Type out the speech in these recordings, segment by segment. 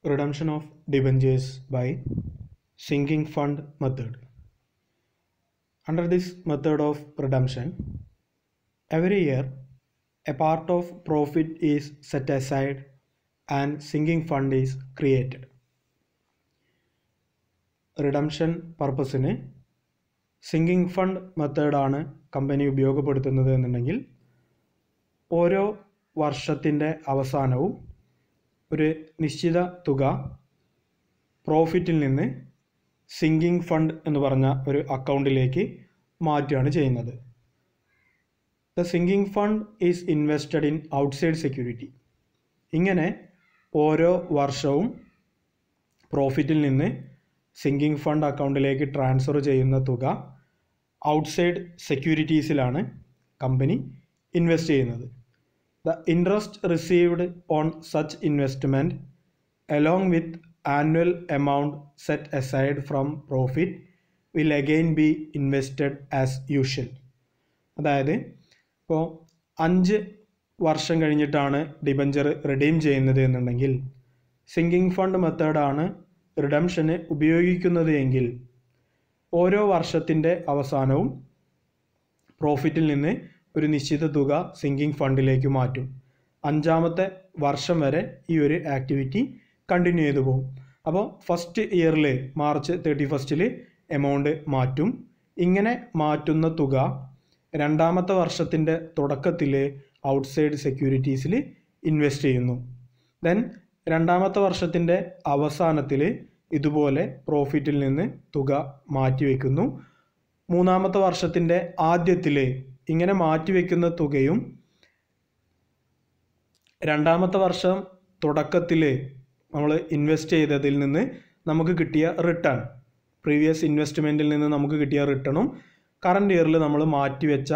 Redemption of debentures by sinking fund method. Under this method of redemption, every year a part of profit is set aside and sinking fund is created. Redemption പർപ്പസിന് sinking fund മെത്തേഡാണ് company ഉപയോഗപ്പെടുത്തുന്നത് എന്നുണ്ടെങ്കിൽ ഓരോ വർഷത്തിൻ്റെ അവസാനവും ഒരു നിശ്ചിത തുക പ്രോഫിറ്റിൽ നിന്ന് സിങ്കിങ് ഫണ്ട് എന്ന് പറഞ്ഞ ഒരു അക്കൗണ്ടിലേക്ക് മാറ്റുകയാണ് ചെയ്യുന്നത്. The sinking fund is invested in outside security. ഇങ്ങനെ ഓരോ വർഷവും പ്രോഫിറ്റിൽ നിന്ന് സിങ്കിങ് ഫണ്ട് അക്കൗണ്ടിലേക്ക് ട്രാൻസ്ഫർ ചെയ്യുന്ന തുക ഔട്ട്സൈഡ് സെക്യൂരിറ്റീസിലാണ് കമ്പനി ഇൻവെസ്റ്റ് ചെയ്യുന്നത്. The interest received on such investment along with annual amount set aside from profit will again B invested as usual. അതായത് ഇപ്പോൾ 5 വർഷം കഴിഞ്ഞിട്ടാണ് ഡിബഞ്ചർ റിഡീം ചെയ്യുന്നത് എന്നുണ്ടെങ്കിൽ സിങ്കിങ് ഫണ്ട് മെത്തേഡാണ് റിഡംഷന് ഉപയോഗിക്കുന്നത് എങ്കിൽ ഓരോ വർഷത്തിൻ്റെ അവസാനവും പ്രോഫിറ്റിൽ നിന്ന് ഒരു നിശ്ചിത തുക സിങ്കിങ് ഫണ്ടിലേക്ക് മാറ്റും. 5ാമത്തെ വർഷം വരെ ഈ ഒരു ആക്ടിവിറ്റി കണ്ടിന്യൂ ചെയ്തു പോകും. അപ്പോൾ ഫസ്റ്റ് ഇയറിൽ മാർച്ച് 31 എമൗണ്ട് മാറ്റും. ഇങ്ങനെ മാറ്റുന്ന തുക 2ാമത്തെ വർഷത്തിൻ്റെ തുടക്കത്തിൽ ഔട്ട്സൈഡ് സെക്യൂരിറ്റീസിൽ ഇൻവെസ്റ്റ് ചെയ്യുന്നു. ദെൻ 2ാമത്തെ വർഷത്തിൻ്റെ അവസാനത്തിൽ ഇതുപോലെ പ്രോഫിറ്റിൽ നിന്ന് തുക മാറ്റിവെക്കുന്നു. 3ാമത്തെ വർഷത്തിൻ്റെ ആദ്യത്തിൽ ഇങ്ങനെ മാറ്റിവെക്കുന്ന തുകയും 2ാമത്തെ വർഷം തുടക്കത്തിൽ നമ്മൾ ഇൻവെസ്റ്റ് ചെയ്തതിൽ നിന്ന് നമുക്ക് കിട്ടിയ റിട്ടേൺ, പ്രീവിയസ് ഇൻവെസ്റ്റ്മെൻറ്റിൽ നിന്ന് നമുക്ക് കിട്ടിയ റിട്ടേണും കറണ്ട് ഇയറിൽ നമ്മൾ മാറ്റിവെച്ച,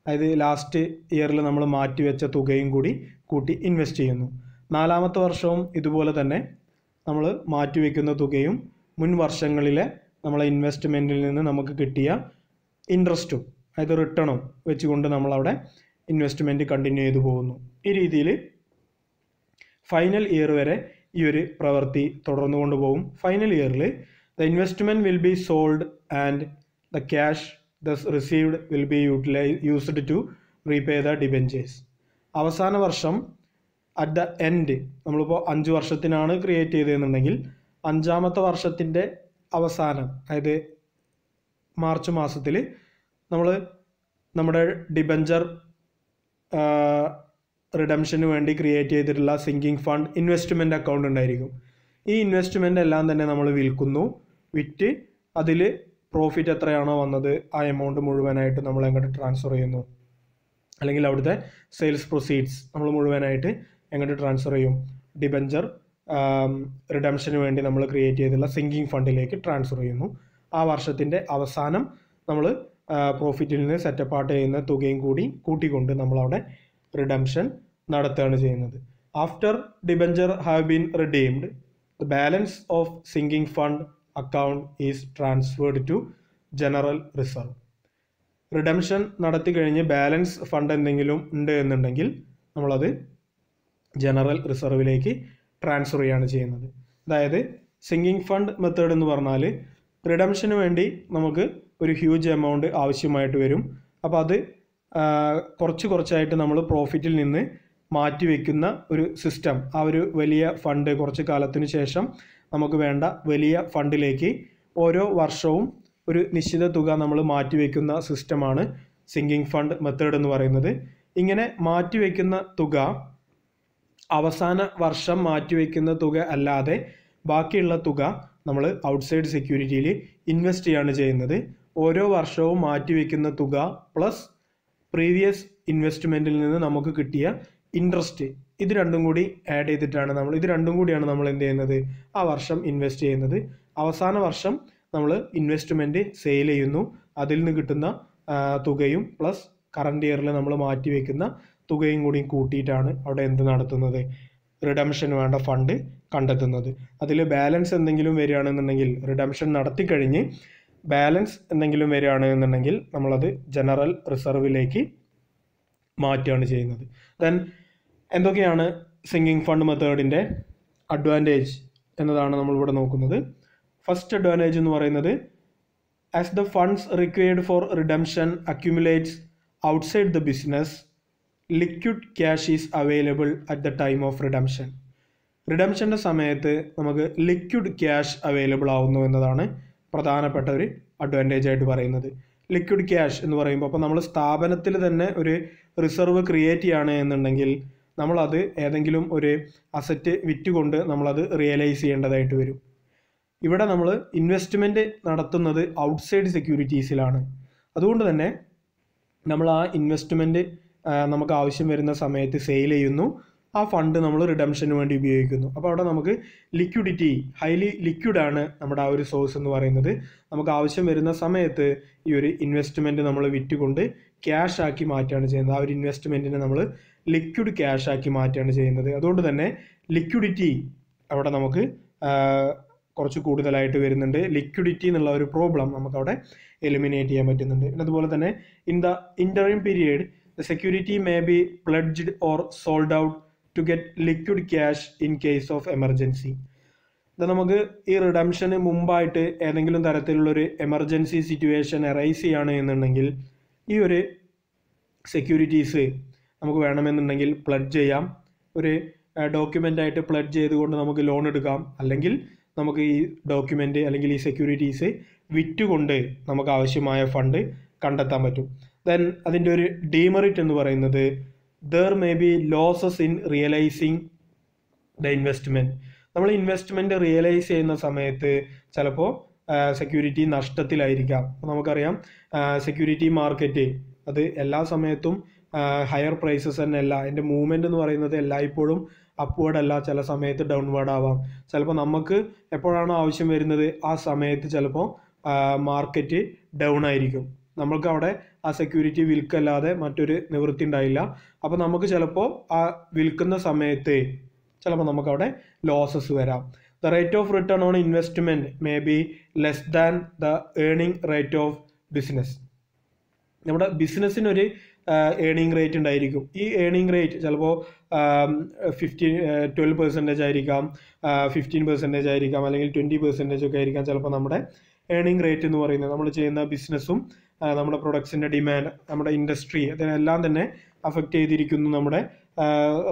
അതായത് ലാസ്റ്റ് ഇയറിൽ നമ്മൾ മാറ്റിവെച്ച തുകയും കൂടി കൂട്ടി ഇൻവെസ്റ്റ് ചെയ്യുന്നു. 4ാമത്തെ വർഷവും ഇതുപോലെ തന്നെ നമ്മൾ മാറ്റിവെക്കുന്ന തുകയും മുൻ വർഷങ്ങളിലെ നമ്മളെ ഇൻവെസ്റ്റ്മെൻറ്റിൽ നിന്ന് നമുക്ക് കിട്ടിയ ഇൻട്രസ്റ്റും, അതായത് റിട്ടേണും വെച്ചുകൊണ്ട് നമ്മളവിടെ ഇൻവെസ്റ്റ്മെൻറ്റ് കണ്ടിന്യൂ ചെയ്തു പോകുന്നു. ഈ രീതിയിൽ ഫൈനൽ ഇയർ വരെ ഈ ഒരു പ്രവൃത്തി തുടർന്നു കൊണ്ടുപോകും. ഫൈനൽ ഇയറിൽ the investment will be sold and the cash thus received will be used to repay the debentures. അവസാന വർഷം അറ്റ് ദ എൻഡ്, നമ്മളിപ്പോൾ 5 വർഷത്തിനാണ് ക്രിയേറ്റ് ചെയ്തതെന്നുണ്ടെങ്കിൽ 5ാമത്തെ വർഷത്തിൻ്റെ അവസാനം, അതായത് മാർച്ച് മാസത്തിൽ നമ്മൾ നമ്മുടെ ഡിബഞ്ചർ റിഡംഷന് വേണ്ടി ക്രിയേറ്റ് ചെയ്തിട്ടുള്ള സിങ്കിങ് ഫണ്ട് ഇൻവെസ്റ്റ്മെൻറ്റ് അക്കൗണ്ട് ഉണ്ടായിരിക്കും. ഈ ഇൻവെസ്റ്റ്മെൻ്റ് എല്ലാം തന്നെ നമ്മൾ വിൽക്കുന്നു. വിറ്റ് അതിൽ പ്രോഫിറ്റ് എത്രയാണോ വന്നത് ആ എമൗണ്ട് മുഴുവനായിട്ട് നമ്മൾ എങ്ങോട്ട് ട്രാൻസ്ഫർ ചെയ്യുന്നു, അല്ലെങ്കിൽ അവിടുത്തെ സെയിൽസ് പ്രൊസീഡ്സ് നമ്മൾ മുഴുവനായിട്ട് എങ്ങോട്ട് ട്രാൻസ്ഫർ ചെയ്യും, ഡിബഞ്ചർ റിഡംഷന് വേണ്ടി നമ്മൾ ക്രിയേറ്റ് ചെയ്തിട്ടുള്ള സിങ്കിങ് ഫണ്ടിലേക്ക് ട്രാൻസ്ഫർ ചെയ്യുന്നു. ആ വർഷത്തിൻ്റെ അവസാനം നമ്മൾ പ്രോഫിറ്റിൽ നിന്ന് സെറ്റപ്പാർട്ട് ചെയ്യുന്ന തുകയും കൂടി കൂട്ടിക്കൊണ്ട് നമ്മളവിടെ റിഡംഷൻ നടത്തുകയാണ് ചെയ്യുന്നത്. After debenture have been redeemed, the balance of sinking fund account is transferred to general reserve. Redemption നടത്തി കഴിഞ്ഞ് ബാലൻസ് ഫണ്ട് എന്തെങ്കിലും ഉണ്ട് എന്നുണ്ടെങ്കിൽ നമ്മളത് ജനറൽ റിസർവിലേക്ക് ട്രാൻസ്ഫർ ചെയ്യുകയാണ് ചെയ്യുന്നത്. അതായത് സിങ്കിങ് ഫണ്ട് മെത്തേഡ് എന്ന് പറഞ്ഞാൽ റിഡംഷന് വേണ്ടി നമുക്ക് ഒരു ഹ്യൂജ് എമൗണ്ട് ആവശ്യമായിട്ട് വരും. അപ്പോൾ അത് കുറച്ചായിട്ട് നമ്മൾ പ്രോഫിറ്റിൽ നിന്ന് മാറ്റിവെക്കുന്ന ഒരു സിസ്റ്റം, ആ ഒരു വലിയ ഫണ്ട് കുറച്ച് കാലത്തിന് ശേഷം നമുക്ക് വേണ്ട വലിയ ഫണ്ടിലേക്ക് ഓരോ വർഷവും ഒരു നിശ്ചിത തുക നമ്മൾ മാറ്റിവെക്കുന്ന സിസ്റ്റമാണ് സിങ്കിങ് ഫണ്ട് മെത്തേഡ് എന്ന് പറയുന്നത്. ഇങ്ങനെ മാറ്റിവെക്കുന്ന തുക അവസാന വർഷം മാറ്റിവെക്കുന്ന തുക അല്ലാതെ ബാക്കിയുള്ള തുക നമ്മൾ ഔട്ട്സൈഡ് സെക്യൂരിറ്റിയിൽ ഇൻവെസ്റ്റ് ചെയ്യാണ് ചെയ്യുന്നത്. ഓരോ വർഷവും മാറ്റിവെക്കുന്ന തുക പ്ലസ് പ്രീവിയസ് ഇൻവെസ്റ്റ്മെൻറ്റിൽ നിന്ന് നമുക്ക് കിട്ടിയ ഇൻട്രസ്റ്റ്, ഇത് രണ്ടും കൂടി ആഡ് ചെയ്തിട്ടാണ് നമ്മൾ എന്ത് ചെയ്യുന്നത്, ആ വർഷം ഇൻവെസ്റ്റ് ചെയ്യുന്നത്. അവസാന വർഷം നമ്മൾ ഇൻവെസ്റ്റ്മെൻറ്റ് സെയിൽ ചെയ്യുന്നു. അതിൽ നിന്ന് കിട്ടുന്ന തുകയും പ്ലസ് കറണ്ട് ഇയറിൽ നമ്മൾ മാറ്റിവെക്കുന്ന തുകയും കൂടി കൂട്ടിയിട്ടാണ് അവിടെ എന്ത് നടത്തുന്നത്, റിഡംഷൻ വേണ്ട ഫണ്ട് കണ്ടെത്തുന്നത്. അതിൽ ബാലൻസ് എന്തെങ്കിലും വരികയാണെന്നുണ്ടെങ്കിൽ, റിഡംഷൻ നടത്തി കഴിഞ്ഞ് ബാലൻസ് എന്തെങ്കിലും വരികയാണെന്നുണ്ടെങ്കിൽ നമ്മളത് ജനറൽ റിസർവിലേക്ക് മാറ്റുകയാണ് ചെയ്യുന്നത്. ദെൻ എന്തൊക്കെയാണ് സിങ്കിങ് ഫണ്ട് മെത്തേഡിൻ്റെ അഡ്വാൻറ്റേജ് എന്നതാണ് നമ്മളിവിടെ നോക്കുന്നത്. ഫസ്റ്റ് അഡ്വാൻറ്റേജ് എന്ന് പറയുന്നത് as the funds required for redemption accumulates outside the business liquid cash is available at the time of redemption. റിഡംഷൻ്റെ സമയത്ത് നമുക്ക് ലിക്വിഡ് ക്യാഷ് അവൈലബിൾ ആവുന്നു എന്നതാണ് പ്രധാനപ്പെട്ട ഒരു അഡ്വാൻറ്റേജ് ആയിട്ട് പറയുന്നത്. ലിക്വിഡ് ക്യാഷ് എന്ന് പറയുമ്പോൾ അപ്പോൾ നമ്മൾ സ്ഥാപനത്തിൽ തന്നെ ഒരു റിസർവ് ക്രിയേറ്റ് ചെയ്യുകയാണ് എന്നുണ്ടെങ്കിൽ നമ്മളത് ഏതെങ്കിലും ഒരു അസറ്റ് വിറ്റുകൊണ്ട് നമ്മളത് റിയലൈസ് ചെയ്യേണ്ടതായിട്ട് വരും. ഇവിടെ നമ്മൾ ഇൻവെസ്റ്റ്മെൻറ്റ് നടത്തുന്നത് ഔട്ട്സൈഡ് സെക്യൂരിറ്റീസിലാണ്. അതുകൊണ്ട് തന്നെ നമ്മൾ ആ ഇൻവെസ്റ്റ്മെൻറ്റ് നമുക്ക് ആവശ്യം വരുന്ന സമയത്ത് സെയിൽ ചെയ്യുന്നു, ആ ഫണ്ട് നമ്മൾ റിഡംഷന് വേണ്ടി ഉപയോഗിക്കുന്നു. അപ്പോൾ അവിടെ നമുക്ക് ലിക്വിഡിറ്റി, ഹൈലി ലിക്വിഡാണ് നമ്മുടെ ആ ഒരു സോഴ്സ് എന്ന് പറയുന്നത്. നമുക്ക് ആവശ്യം വരുന്ന സമയത്ത് ഈ ഒരു ഇൻവെസ്റ്റ്മെൻറ്റ് നമ്മൾ വിറ്റുകൊണ്ട് ക്യാഷ് ആക്കി മാറ്റുകയാണ് ചെയ്യുന്നത്. ആ ഒരു ഇൻവെസ്റ്റ്മെൻറ്റിനെ നമ്മൾ ലിക്വിഡ് ക്യാഷ് ആക്കി മാറ്റുകയാണ് ചെയ്യുന്നത്. അതുകൊണ്ട് തന്നെ ലിക്വിഡിറ്റി അവിടെ നമുക്ക് കുറച്ച് കൂടുതലായിട്ട് വരുന്നുണ്ട്. ലിക്വിഡിറ്റി എന്നുള്ള ഒരു പ്രോബ്ലം നമുക്കവിടെ എലിമിനേറ്റ് ചെയ്യാൻ പറ്റുന്നുണ്ട്. അതുപോലെ തന്നെ in the interim period the security may be pledged or sold out to get liquid cash in case of emergency. ഇത് നമുക്ക് ഈ റിഡംഷന് മുമ്പായിട്ട് ഏതെങ്കിലും തരത്തിലുള്ളൊരു എമർജൻസി സിറ്റുവേഷൻ അറൈസ് ചെയ്യുകയാണ് എന്നുണ്ടെങ്കിൽ ഈ ഒരു സെക്യൂരിറ്റീസ് നമുക്ക് വേണമെന്നുണ്ടെങ്കിൽ പ്ലഡ്ജ് ചെയ്യാം. ഒരു ഡോക്യുമെൻ്റായിട്ട് പ്ലഡ്ജ് ചെയ്തുകൊണ്ട് നമുക്ക് ലോൺ എടുക്കാം. അല്ലെങ്കിൽ നമുക്ക് ഈ ഡോക്യുമെൻ്റ് അല്ലെങ്കിൽ ഈ സെക്യൂരിറ്റീസ് വിറ്റുകൊണ്ട് നമുക്ക് ആവശ്യമായ ഫണ്ട് കണ്ടെത്താൻ പറ്റും. ദെൻ അതിൻ്റെ ഒരു ഡീമെറിറ്റ് എന്ന് പറയുന്നത് there may be losses in realising the investment. നമ്മൾ ഇൻവെസ്റ്റ്മെൻറ്റ് റിയലൈസ് ചെയ്യുന്ന സമയത്ത് ചിലപ്പോൾ സെക്യൂരിറ്റി നഷ്ടത്തിലായിരിക്കാം. നമുക്കറിയാം സെക്യൂരിറ്റി മാർക്കറ്റ് അത് എല്ലാ സമയത്തും ഹയർ പ്രൈസസ് തന്നെ അല്ല. അതിൻ്റെ മൂവ്മെൻ്റ് എന്ന് പറയുന്നത് എല്ലായ്പ്പോഴും അപ്വേർഡ് അല്ല, ചില സമയത്ത് ഡൗൺവേർഡ് ആവാം. ചിലപ്പോൾ നമുക്ക് എപ്പോഴാണോ ആവശ്യം വരുന്നത് ആ സമയത്ത് ചിലപ്പോൾ മാർക്കറ്റ് ഡൗൺ ആയിരിക്കും. നമ്മൾക്ക് അവിടെ ആ സെക്യൂരിറ്റി വിൽക്കല്ലാതെ മറ്റൊരു നിവൃത്തി ഉണ്ടായില്ല. അപ്പോൾ നമുക്ക് ചിലപ്പോൾ ആ വിൽക്കുന്ന സമയത്ത് ചിലപ്പോൾ നമുക്കവിടെ ലോസസ് വരാം. The rate of return on investment may be less than the earning rate of business. നമ്മുടെ ബിസിനസ്സിനൊരു ഏണിംഗ് റേറ്റ് ഉണ്ടായിരിക്കും. ഈ ഏണിംഗ് റേറ്റ് ചിലപ്പോൾ 12% ആയിരിക്കാം, 15% ആയിരിക്കാം, അല്ലെങ്കിൽ 20% ഒക്കെ ആയിരിക്കാം ചിലപ്പോൾ നമ്മുടെ ഏണിംഗ് റേറ്റ് എന്ന് പറയുന്നത്. നമ്മൾ ചെയ്യുന്ന ബിസിനസ്സും നമ്മുടെ പ്രൊഡക്ട്സിൻ്റെ ഡിമാൻഡ്, നമ്മുടെ ഇൻഡസ്ട്രി, അതിനെല്ലാം തന്നെ അഫക്റ്റ് ചെയ്തിരിക്കുന്നു നമ്മുടെ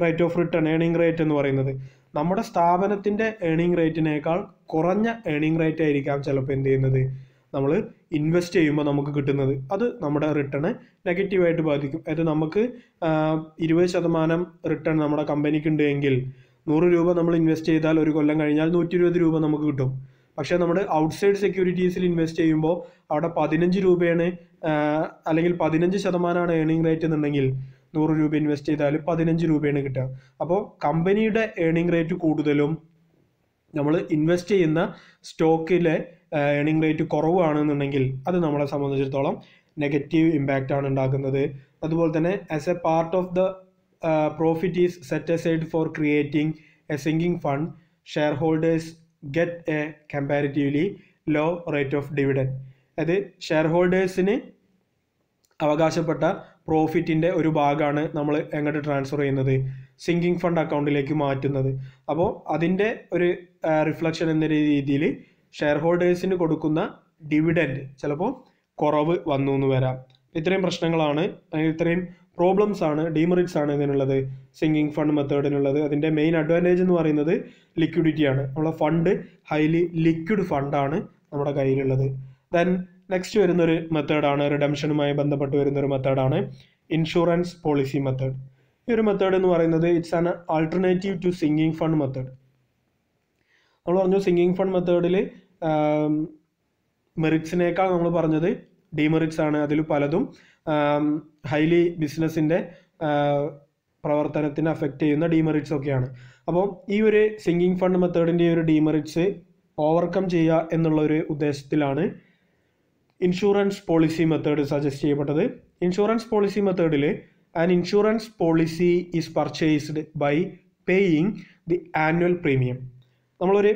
rate of return, earning rate എന്ന് പറയുന്നത്. നമ്മുടെ സ്ഥാപനത്തിൻ്റെ ഏണിംഗ് റേറ്റിനേക്കാൾ കുറഞ്ഞ ഏണിംഗ് റേറ്റ് ആയിരിക്കാം ചിലപ്പോൾ എന്ത് ചെയ്യുന്നത് നമ്മൾ ഇൻവെസ്റ്റ് ചെയ്യുമ്പോൾ നമുക്ക് കിട്ടുന്നത്. അത് നമ്മുടെ റിട്ടേൺ നെഗറ്റീവായിട്ട് ബാധിക്കും. അതായത് നമുക്ക് 20% റിട്ടേൺ നമ്മുടെ കമ്പനിക്ക് ഉണ്ട് എങ്കിൽ 100 രൂപ നമ്മൾ ഇൻവെസ്റ്റ് ചെയ്താൽ ഒരു കൊല്ലം കഴിഞ്ഞാൽ 120 രൂപ നമുക്ക് കിട്ടും. പക്ഷേ നമ്മുടെ ഔട്ട്സൈഡ് സെക്യൂരിറ്റീസിൽ ഇൻവെസ്റ്റ് ചെയ്യുമ്പോൾ അവിടെ 15 രൂപയാണ് അല്ലെങ്കിൽ 15% ഏണിംഗ് റേറ്റ് എന്നുണ്ടെങ്കിൽ 100 രൂപ ഇൻവെസ്റ്റ് ചെയ്താൽ 15 രൂപയാണ് കിട്ടുക. അപ്പോൾ കമ്പനിയുടെ ഏണിംഗ് റേറ്റ് കൂടുതലും നമ്മൾ ഇൻവെസ്റ്റ് ചെയ്യുന്ന സ്റ്റോക്കിലെ ഏണിംഗ് റേറ്റ് കുറവാണെന്നുണ്ടെങ്കിൽ അത് നമ്മളെ സംബന്ധിച്ചിടത്തോളം നെഗറ്റീവ് ഇമ്പാക്റ്റ് ആണ് ഉണ്ടാക്കുന്നത്. അതുപോലെ തന്നെ as a part of the profit is set aside for creating a sinking fund, shareholders get a comparatively low rate of dividend. അത് ഷെയർ ഹോൾഡേഴ്സിന് അവകാശപ്പെട്ട പ്രോഫിറ്റിൻ്റെ ഒരു ഭാഗമാണ് നമ്മൾ എങ്ങോട്ട് ട്രാൻസ്ഫർ ചെയ്യുന്നത്, സിങ്കിങ് ഫണ്ട് അക്കൗണ്ടിലേക്ക് മാറ്റുന്നത്. അപ്പോൾ അതിൻ്റെ ഒരു റിഫ്ലക്ഷൻ എന്ന രീതിയിൽ ഷെയർ ഹോൾഡേഴ്സിന് കൊടുക്കുന്ന ഡിവിഡൻഡ് ചിലപ്പോൾ കുറവ് വന്നു എന്ന് വരാം. ഇത്രയും പ്രശ്നങ്ങളാണ്, ഇത്രയും പ്രോബ്ലംസ് ആണ്, ഡീമെറിറ്റ്സ് ആണ് ഇതിനുള്ളത്, സിങ്കിങ് ഫണ്ട് മെത്തേഡിനുള്ളത്. അതിൻ്റെ മെയിൻ അഡ്വാൻറ്റേജ് എന്ന് പറയുന്നത് ലിക്വിഡിറ്റിയാണ്. നമ്മളെ ഫണ്ട് ഹൈലി ലിക്വിഡ് ഫണ്ടാണ് നമ്മുടെ കയ്യിലുള്ളത്. ദെൻ നെക്സ്റ്റ് വരുന്നൊരു മെത്തേഡാണ്, റിഡംഷനുമായി ബന്ധപ്പെട്ട് വരുന്നൊരു മെത്തേഡാണ് ഇൻഷുറൻസ് പോളിസി മെത്തേഡ്. ഈ ഒരു മെത്തേഡ് എന്ന് പറയുന്നത് it's an alternative to sinking fund method. നമ്മൾ പറഞ്ഞു സിങ്കിങ് ഫണ്ട് മെത്തേഡിൽ മെറിറ്റ്സിനേക്കാൾ നമ്മൾ പറഞ്ഞത് ഡിമെറിറ്റ്സ് ആണ്. അതിൽ പലതും ഹൈലി ബിസിനസ്സിൻ്റെ പ്രവർത്തനത്തിന് അഫക്റ്റ് ചെയ്യുന്ന ഡിമെറിറ്റ്സ് ഒക്കെയാണ്. അപ്പോൾ ഈ ഒരു സിങ്കിങ് ഫണ്ട് മെത്തേഡിൻ്റെ ഒരു ഡിമെറിറ്റ്സ് ഓവർകം ചെയ്യുക എന്നുള്ള ഒരു ഉദ്ദേശത്തിലാണ് ഇൻഷുറൻസ് പോളിസി മെത്തേഡ് സജസ്റ്റ് ചെയ്യപ്പെട്ടത്. ഇൻഷുറൻസ് പോളിസി മെത്തേഡിൽ an insurance policy is purchased by paying the annual premium. നമ്മളൊരു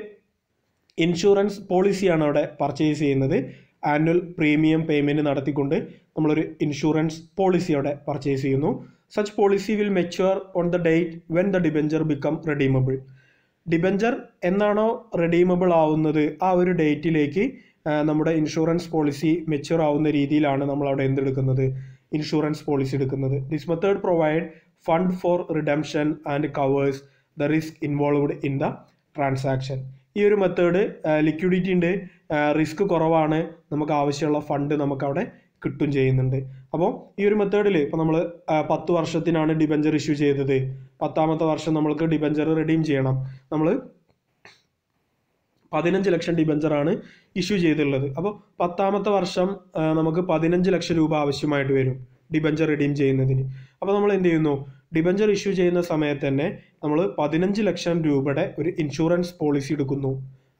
ഇൻഷുറൻസ് പോളിസിയാണ് അവിടെ പർച്ചേസ് ചെയ്യുന്നത്. ആനുവൽ പ്രീമിയം പേയ്മെൻറ്റ് നടത്തിക്കൊണ്ട് നമ്മളൊരു ഇൻഷുറൻസ് പോളിസി അവിടെ പർച്ചേസ് ചെയ്യുന്നു. Such policy will mature on the date when the debenture become redeemable. Debenture എന്നാണോ redeemable ആവുന്നത് ആ ഒരു ഡേറ്റിലേക്ക് നമ്മുടെ ഇൻഷുറൻസ് പോളിസി മെച്യൂർ ആവുന്ന രീതിയിലാണ് നമ്മൾ അവിടെ എന്തെടുക്കുന്നത്, ഇൻഷുറൻസ് പോളിസി എടുക്കുന്നത്. This method provide fund four redemption and covers the risk involved in the transaction. ഈ ഒരു മെത്തേഡ് ലിക്വിഡിറ്റി ഉണ്ട്, റിസ്ക് കുറവാണ്, നമുക്ക് ആവശ്യമുള്ള ഫണ്ട് നമുക്കവിടെ കിട്ടും ചെയ്യുന്നുണ്ട്. അപ്പോൾ ഈ ഒരു മെത്തേഡിൽ ഇപ്പോൾ നമ്മൾ 10 വർഷത്തിനാണ് ഡിബഞ്ചർ ഇഷ്യൂ ചെയ്തത്, 10ാമത്തെ വർഷം നമ്മൾക്ക് ഡിബഞ്ചർ റിഡീം ചെയ്യണം. നമ്മൾ 15 ലക്ഷം ഡിബഞ്ചറാണ് ഇഷ്യൂ ചെയ്തിട്ടുള്ളത്. അപ്പോൾ 10ാമത്തെ വർഷം നമുക്ക് 15 ലക്ഷം രൂപ ആവശ്യമായിട്ട് വരും ഡിബഞ്ചർ റിഡീം ചെയ്യുന്നതിന്. അപ്പോൾ നമ്മൾ എന്ത് ചെയ്യുന്നു, ഡിബഞ്ചർ ഇഷ്യൂ ചെയ്യുന്ന സമയത്ത് തന്നെ നമ്മൾ 15 ലക്ഷം രൂപയുടെ ഒരു ഇൻഷുറൻസ് പോളിസി എടുക്കുന്നു.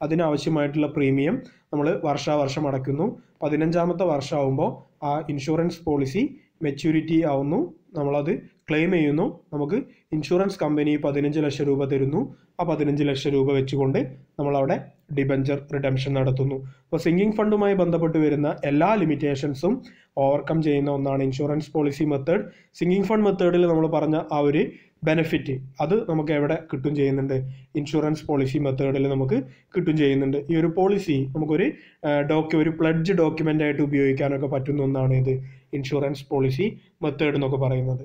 അതിനാവശ്യമായിട്ടുള്ള പ്രീമിയം നമ്മൾ വർഷാവർഷം അടയ്ക്കുന്നു. 15ാമത്തെ വർഷമാകുമ്പോൾ ആ ഇൻഷുറൻസ് പോളിസി മെച്യൂരിറ്റി ആവുന്നു, നമ്മളത് ക്ലെയിം ചെയ്യുന്നു. നമുക്ക് ഇൻഷുറൻസ് കമ്പനി 15 ലക്ഷം രൂപ തരുന്നു. ആ 15 ലക്ഷം രൂപ വെച്ചുകൊണ്ട് നമ്മളവിടെ ഡിബഞ്ചർ റിഡംഷൻ നടത്തുന്നു. അപ്പോൾ സിങ്കിങ് ഫണ്ടുമായി ബന്ധപ്പെട്ട് വരുന്ന എല്ലാ ലിമിറ്റേഷൻസും ഓവർകം ചെയ്യുന്ന ഒന്നാണ് insurance policy method. Sinking fund മെത്തേഡിൽ നമ്മൾ പറഞ്ഞ ആ ഒരു ബെനിഫിറ്റ് അത് നമുക്ക് എവിടെ കിട്ടും ചെയ്യുന്നുണ്ട്, ഇൻഷുറൻസ് പോളിസി മെത്തേഡിൽ നമുക്ക് കിട്ടും ചെയ്യുന്നുണ്ട്. ഈ ഒരു പോളിസി നമുക്കൊരു ഒരു പ്ലഡ്ജ് ഡോക്യുമെൻ്റ് ആയിട്ട് ഉപയോഗിക്കാനൊക്കെ പറ്റുന്ന ഒന്നാണ് ഇത് ഇൻഷുറൻസ് പോളിസി മെത്തേഡ് എന്നൊക്കെ പറയുന്നത്.